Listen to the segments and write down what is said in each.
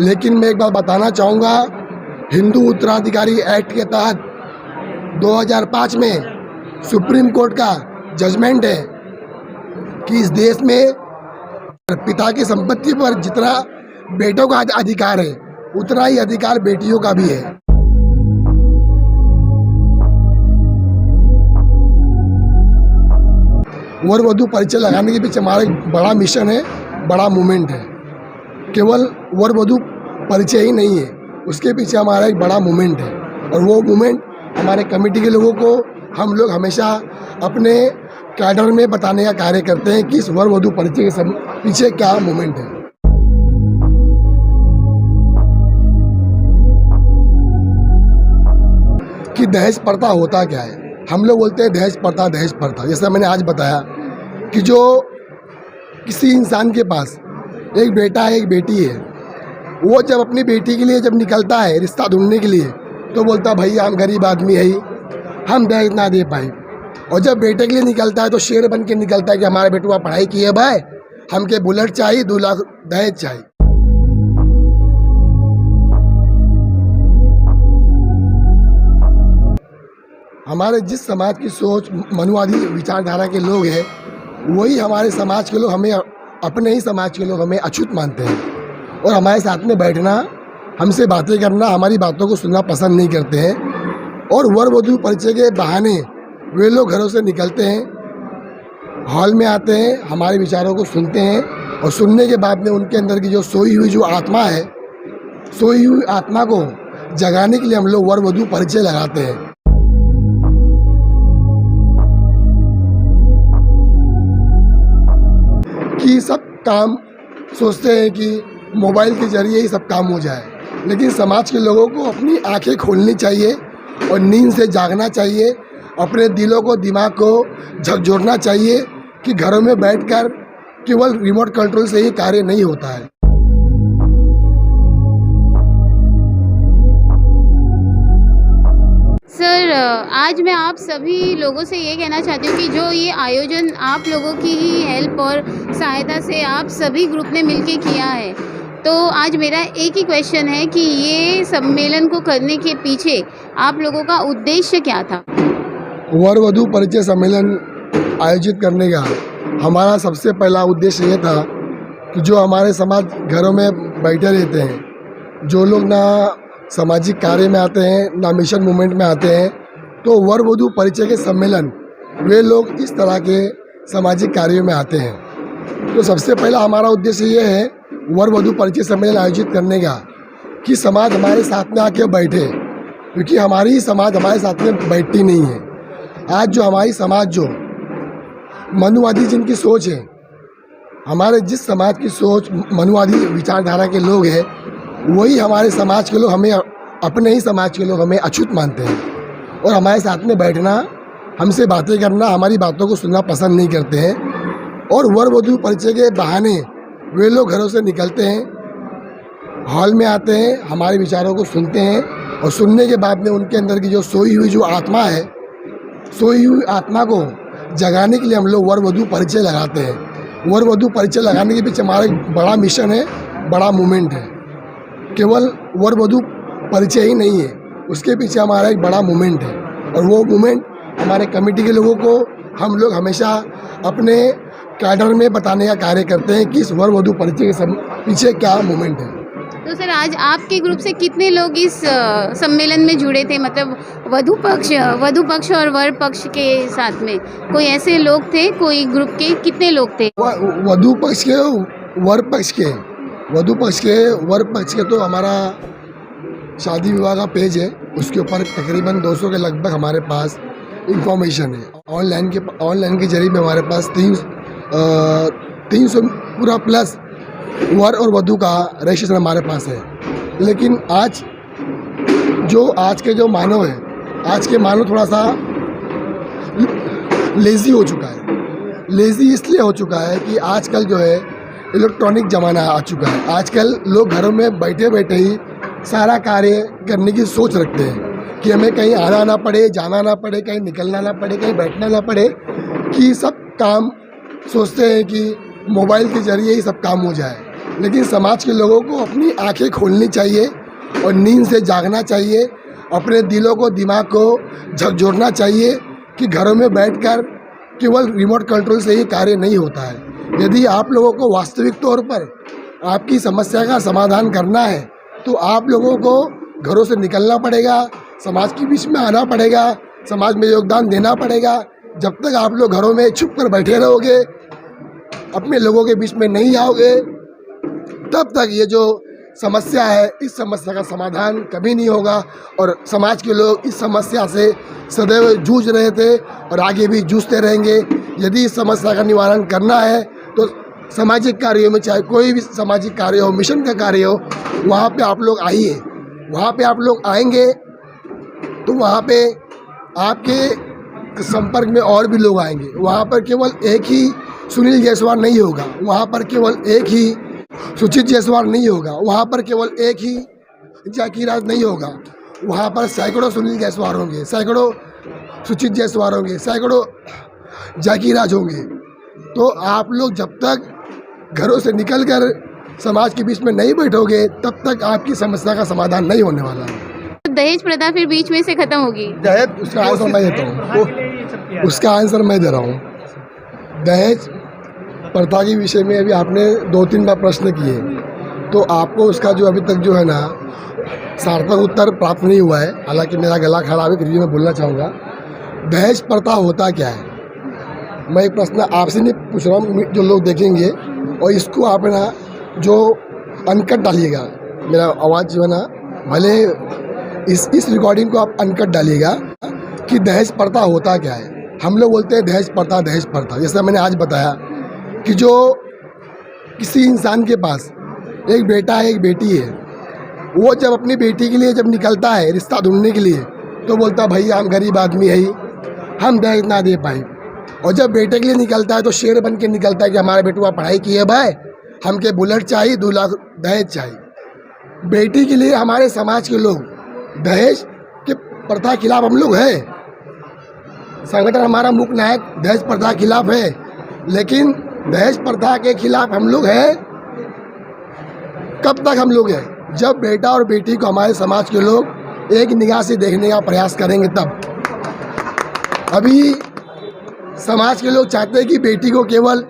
लेकिन मैं एक बात बताना चाहूँगा, हिंदू उत्तराधिकारी एक्ट के तहत 2005 में सुप्रीम कोर्ट का जजमेंट है कि इस देश में पिता की संपत्ति पर जितना बेटों का अधिकार है उतना ही अधिकार बेटियों का भी है। वर वधू परिचय लगाने के पीछे हमारा एक बड़ा मिशन है, बड़ा मूवमेंट है। केवल वर वधू परिचय ही नहीं है, उसके पीछे हमारा एक बड़ा मूवमेंट है और वो मूवमेंट हमारे कमेटी के लोगों को हम लोग हमेशा अपने कैडर में बताने का कार्य करते हैं कि इस वर वधू परिचय के पीछे क्या मूवमेंट है। कि दहेज प्रथा होता क्या है। हम लोग बोलते हैं दहेज प्रथा। जैसा मैंने आज बताया कि जो किसी इंसान के पास एक बेटा है, एक बेटी है, वो जब अपनी बेटी के लिए जब निकलता है रिश्ता ढूंढने के लिए तो बोलता भैया हम गरीब आदमी है, हम दहेज ना दे पाए। और जब बेटे के लिए निकलता है तो शेर बन के निकलता है कि हमारे बेटुआ पढ़ाई की है भाई, हमके बुलेट चाहिए, 2 लाख दहेज चाहिए। हमारे जिस समाज की सोच मनुवादी विचारधारा के लोग हैं वही हमारे समाज के लोग हमें अपने ही समाज के लोग हमें अछूत मानते हैं और हमारे साथ में बैठना, हमसे बातें करना, हमारी बातों को सुनना पसंद नहीं करते हैं। और वर वधू परिचय के बहाने वे लोग घरों से निकलते हैं, हॉल में आते हैं, हमारे विचारों को सुनते हैं और सुनने के बाद में उनके अंदर की जो सोई हुई जो आत्मा है, सोई हुई आत्मा को जगाने के लिए हम लोग वर वधू परिचय लगाते हैं। कि सब काम सोचते हैं कि मोबाइल के जरिए ही सब काम हो जाए, लेकिन समाज के लोगों को अपनी आंखें खोलनी चाहिए और नींद से जागना चाहिए, अपने दिलों को, दिमाग को झकझोरना चाहिए कि घरों में बैठकर केवल रिमोट कंट्रोल से ही कार्य नहीं होता है। सर, आज मैं आप सभी लोगों से ये कहना चाहती हूँ कि जो ये आयोजन आप लोगों की ही हेल्प और सहायता से आप सभी ग्रुप ने मिलके किया है, तो आज मेरा एक ही क्वेश्चन है कि ये सम्मेलन को करने के पीछे आप लोगों का उद्देश्य क्या था? वर वधू परिचय सम्मेलन आयोजित करने का हमारा सबसे पहला उद्देश्य ये था कि जो हमारे समाज घरों में बैठे रहते हैं, जो लोग ना सामाजिक कार्य में आते हैं ना मिशन मूवमेंट में आते हैं, तो वर वधू परिचय के सम्मेलन वे लोग इस तरह के सामाजिक कार्यों में आते हैं। तो सबसे पहला हमारा उद्देश्य ये है वर वधू परिचय सम्मेलन आयोजित करने का कि समाज हमारे साथ में आके बैठे, क्योंकि हमारी ही समाज हमारे साथ में बैठती नहीं है। आज जो हमारी समाज जो मनुवादी जिनकी सोच है, हमारे जिस समाज की सोच मनुवादी विचारधारा के लोग हैं वही हमारे समाज के लोग हमें अपने ही समाज के लोग हमें अछूत मानते हैं और हमारे साथ में बैठना, हमसे बातें करना, हमारी बातों को सुनना पसंद नहीं करते हैं। और वर वधू परिचय के बहाने वे लोग घरों से निकलते हैं, हॉल में आते हैं, हमारे विचारों को सुनते हैं और सुनने के बाद में उनके अंदर की जो सोई हुई जो आत्मा है, सोई हुई आत्मा को जगाने के लिए हम लोग वर वधू परिचय लगाते हैं। वर वधू परिचय लगाने के पीछे हमारा एक बड़ा मिशन है, बड़ा मूवमेंट है। केवल वर वधू परिचय ही नहीं है, उसके पीछे हमारा एक बड़ा मूवमेंट है और वो मूवमेंट हमारे कमेटी के लोगों को हम लोग हमेशा अपने कैडर में बताने का कार्य करते हैं कि इस वर वधू परिचय के पीछे क्या मूवमेंट है। तो सर, आज आपके ग्रुप से कितने लोग इस सम्मेलन में जुड़े थे? मतलब वधू पक्ष और वर पक्ष के साथ में कोई ऐसे लोग थे, कोई ग्रुप के कितने लोग थे? वधू पक्ष के, वर पक्ष के, वधू पक्ष के, वर पक्ष के तो हमारा शादी विवाह का पेज है, उसके ऊपर तकरीबन 200 के लगभग हमारे पास इंफॉर्मेशन है। ऑनलाइन के जरिए में हमारे पास 300 पूरा प्लस वर और वधू का रजिस्ट्रेशन हमारे पास है। लेकिन आज के जो मानव है, आज के मानव थोड़ा सा लेज़ी हो चुका है। लेज़ी इसलिए हो चुका है कि आजकल जो है इलेक्ट्रॉनिक ज़माना आ चुका है। आजकल लोग घरों में बैठे बैठे ही सारा कार्य करने की सोच रखते हैं कि हमें कहीं आना ना पड़े, जाना ना पड़े, कहीं निकलना ना पड़े, कहीं बैठना ना पड़े, कि सब काम सोचते हैं कि मोबाइल के जरिए ही सब काम हो जाए, लेकिन समाज के लोगों को अपनी आंखें खोलनी चाहिए और नींद से जागना चाहिए, अपने दिलों को, दिमाग को झकझोरना चाहिए कि घरों में बैठकर केवल रिमोट कंट्रोल से ही कार्य नहीं होता है। यदि आप लोगों को वास्तविक तौर पर आपकी समस्या का समाधान करना है तो आप लोगों को घरों से निकलना पड़ेगा, समाज के बीच में आना पड़ेगा, समाज में योगदान देना पड़ेगा। जब तक आप लोग घरों में छुप कर बैठे रहोगे, अपने लोगों के बीच में नहीं आओगे, तब तक ये जो समस्या है, इस समस्या का समाधान कभी नहीं होगा। और समाज के लोग इस समस्या से सदैव जूझ रहे थे और आगे भी जूझते रहेंगे। यदि इस समस्या का निवारण करना है तो सामाजिक कार्यों में, चाहे कोई भी सामाजिक कार्य हो, मिशन का कार्य हो, वहाँ पे आप लोग आइए। वहाँ पे आप लोग आएंगे तो वहाँ पे आपके संपर्क में और भी लोग आएंगे। वहाँ पर केवल एक ही सुनील जायसवाल नहीं होगा, वहाँ पर केवल एक ही सुचित जायसवाल नहीं होगा, वहाँ पर केवल एक ही जाकिर राज नहीं होगा, वहाँ पर सैकड़ों सुनील जायसवाल होंगे, सैकड़ों सुचित जायसवाल होंगे, सैकड़ों जाकिर राज होंगे। तो आप लोग जब तक घरों से निकलकर समाज के बीच में नहीं बैठोगे, तब तक आपकी समस्या का समाधान नहीं होने वाला है। दहेज प्रथा फिर बीच में से खत्म होगी? दहेज, उसका आंसर मैं देता हूँ, उसका आंसर मैं दे रहा हूँ। दहेज प्रथा के विषय में अभी आपने 2-3 बार प्रश्न किए, तो आपको उसका जो अभी तक जो है ना सार्थक उत्तर प्राप्त नहीं हुआ है। हालांकि मेरा गला खराब है, फिर भी मैं बोलना चाहूँगा, दहेज प्रथा होता क्या है। मैं एक प्रश्न आपसे नहीं पूछ रहा हूँ, जो लोग देखेंगे, और इसको आप ना जो अनकट डालिएगा, मेरा आवाज़ जो है ना, भले इस रिकॉर्डिंग को आप अनकट डालिएगा कि दहेज प्रथा होता क्या है। हम लोग बोलते हैं दहेज प्रथा, दहेज प्रथा। जैसा मैंने आज बताया कि जो किसी इंसान के पास एक बेटा है, एक बेटी है, वो जब अपनी बेटी के लिए जब निकलता है रिश्ता ढूंढने के लिए, तो बोलता है भैया हम गरीब आदमी है, हम दहेज ना दे पाए। और जब बेटे के लिए निकलता है तो शेर बन के निकलता है कि हमारा बेटुआ पढ़ाई किए भाई, हमके बुलेट चाहिए, 2 लाख दहेज चाहिए। बेटी के लिए हमारे समाज के लोग दहेज के प्रथा खिलाफ हम लोग हैं। संगठन हमारा मुख्य नायक दहेज प्रथा खिलाफ है, लेकिन दहेज प्रथा के खिलाफ हम लोग हैं कब तक हम लोग हैं? जब बेटा और बेटी को हमारे समाज के लोग एक निगाह से देखने का प्रयास करेंगे तब। अभी समाज के लोग चाहते हैं कि बेटी को केवल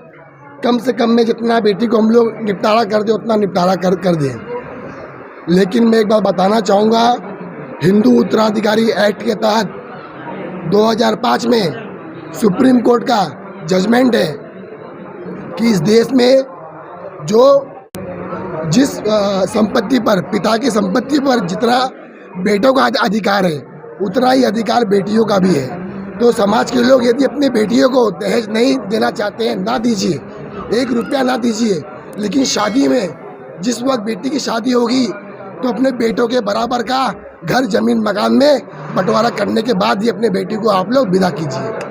कम से कम में जितना बेटी को हम लोग निपटारा कर दें उतना निपटारा कर दें। लेकिन मैं एक बात बताना चाहूँगा, हिंदू उत्तराधिकारी एक्ट के तहत 2005 में सुप्रीम कोर्ट का जजमेंट है कि इस देश में जो जिस संपत्ति पर, पिता की संपत्ति पर जितना बेटों का अधिकार है, उतना ही अधिकार बेटियों का भी है। तो समाज के लोग यदि अपनी बेटियों को दहेज नहीं देना चाहते हैं, ना दीजिए, 1 रुपया ना दीजिए, लेकिन शादी में जिस वक्त बेटी की शादी होगी तो अपने बेटों के बराबर का घर, जमीन, मकान में बंटवारा करने के बाद ही अपने बेटी को आप लोग विदा कीजिए।